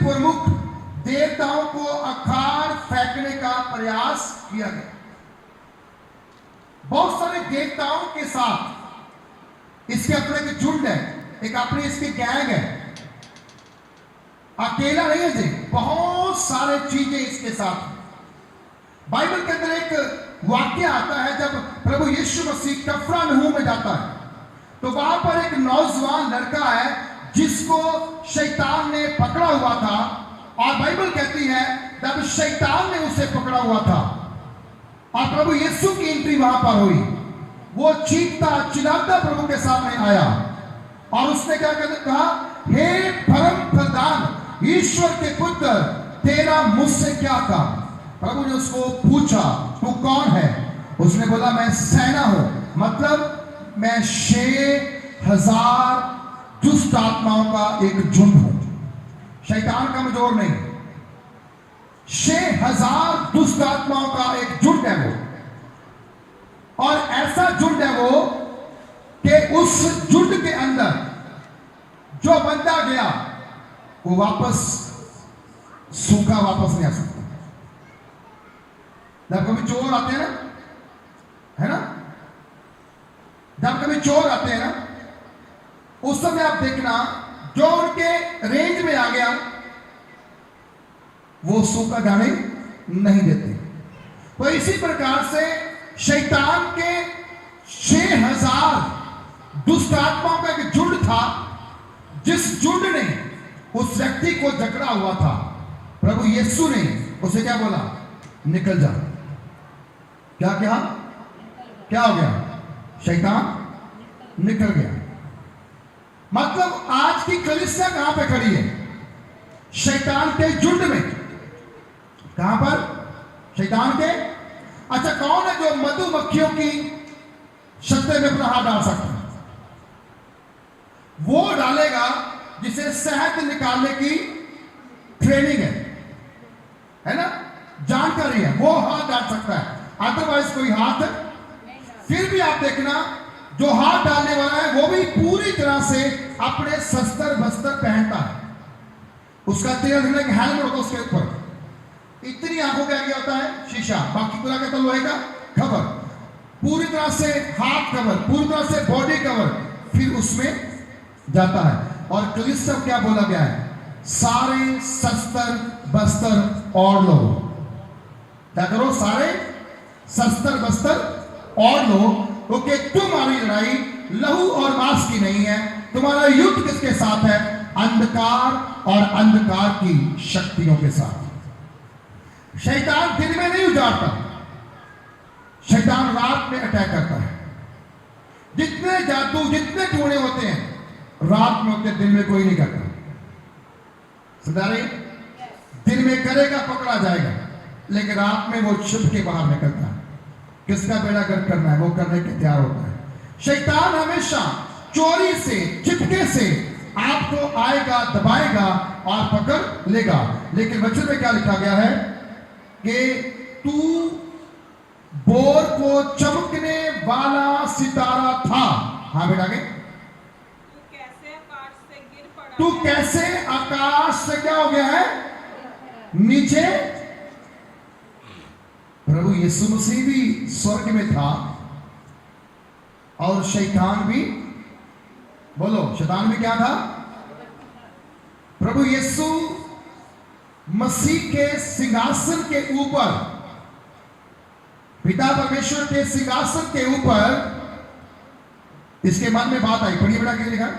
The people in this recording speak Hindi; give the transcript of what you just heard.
प्रमुख देवताओं को अखाड़ फेंकने का प्रयास किया गया। बहुत सारे देवताओं के साथ इसके अपने एक झुंड है, एक अपनी इसकी गैंग है, अकेला नहीं है जी, बहुत सारे चीजें इसके साथ। बाइबल के अंदर एक वाक्य आता है, जब प्रभु यीशु मसीह कफरनहूम में जाता है तो वहां पर एक नौजवान लड़का है जिसको शैतान ने पकड़ा हुआ था, और बाइबल कहती है जब शैतान ने उसे पकड़ा हुआ था और प्रभु यीशु की एंट्री वहां पर हुई, वो चीखता चिल्लाता प्रभु के सामने आया और उसने क्या कहा, हे परम प्रधान ईश्वर के पुत्र, तेरा मुझसे क्या काम। प्रभु ने उसको पूछा, तू कौन है? उसने बोला, मैं सेना हूं, मतलब मैं 6,000 दुष्ट आत्माओं का एक झुंड हूं। शैतान कमजोर नहीं, 6,000 दुष्ट आत्माओं का एक झुंड है वो, और ऐसा झुंड है वो कि उस झुंड के अंदर जो बंदा गया वो वापस सूखा वापस नहीं आ सकता। जब कभी चोर आते हैं ना, है ना, जब कभी चोर आते हैं ना, उस समय आप देखना जो उनके रेंज में आ गया वो सूखा जाने नहीं देते। तो इसी प्रकार से शैतान के 6,000 दुष्ट आत्माओं का एक झुंड था, जिस झुंड ने उस व्यक्ति को जकड़ा हुआ था। प्रभु यीशु ने उसे क्या बोला, निकल जा। क्या क्या क्या हो गया? शैतान निकल गया। मतलब आज की कलीसिया कहां पे खड़ी है? शैतान के झुंड में। कहां पर? शैतान के। अच्छा, कौन है जो मधुमक्खियों की छत्ते में अपना हाथ डाल सकता है? वो डालेगा जिसे शहद निकालने की ट्रेनिंग है ना, जानकारी है, वो हाथ डाल सकता है, अदरवाइज कोई हाथ। फिर भी आप देखना जो हाथ डालने वाला है वो भी पूरी तरह से अपने शस्त्र वस्त्र पहनता है, उसका तेल हेलमेट होता है उसके ऊपर, इतनी आंखों के आगे होता है शीशा, बाकी पूरा का तो लोहे का कवर, पूरी तरह से हाथ कवर, पूरी तरह से बॉडी कवर, फिर उसमें जाता है। और कलीसिया क्या बोला गया है? सारे शस्त्र बस्तर और लो। क्या करो? सारे शस्त्र बस्तर और लो, क्योंकि तुम्हारी लड़ाई लहू और मांस की नहीं है। तुम्हारा युद्ध किसके साथ है? अंधकार और अंधकार की शक्तियों के साथ। शैतान दिन में नहीं उजाड़ता, शैतान रात में अटैक करता है। जितने जादू, जितने टूणे होते हैं रात में होते, दिन में कोई नहीं करता। समझा रहे? दिन में करेगा पकड़ा जाएगा, लेकिन रात में वो छिप के बाहर निकलता है। किसका बेड़ा गर्क करना है वो करने के तैयार होता है। शैतान हमेशा चोरी से, चिपके से आपको आएगा, दबाएगा और पकड़ लेगा। लेकिन वचन में क्या लिखा गया है कि तू बोर को चमकने वाला सितारा था। हाँ बेटा के, तू कैसे आकाश से क्या हो गया है? नीचे। प्रभु यीशु मसीह भी स्वर्ग में था और शैतान भी, बोलो, शैतान भी क्या था? प्रभु यीशु मसीह के सिंहासन के ऊपर, पिता परमेश्वर के सिंहासन के ऊपर, इसके मन में बात आई। पढ़िए बेटा, क्या लिखा?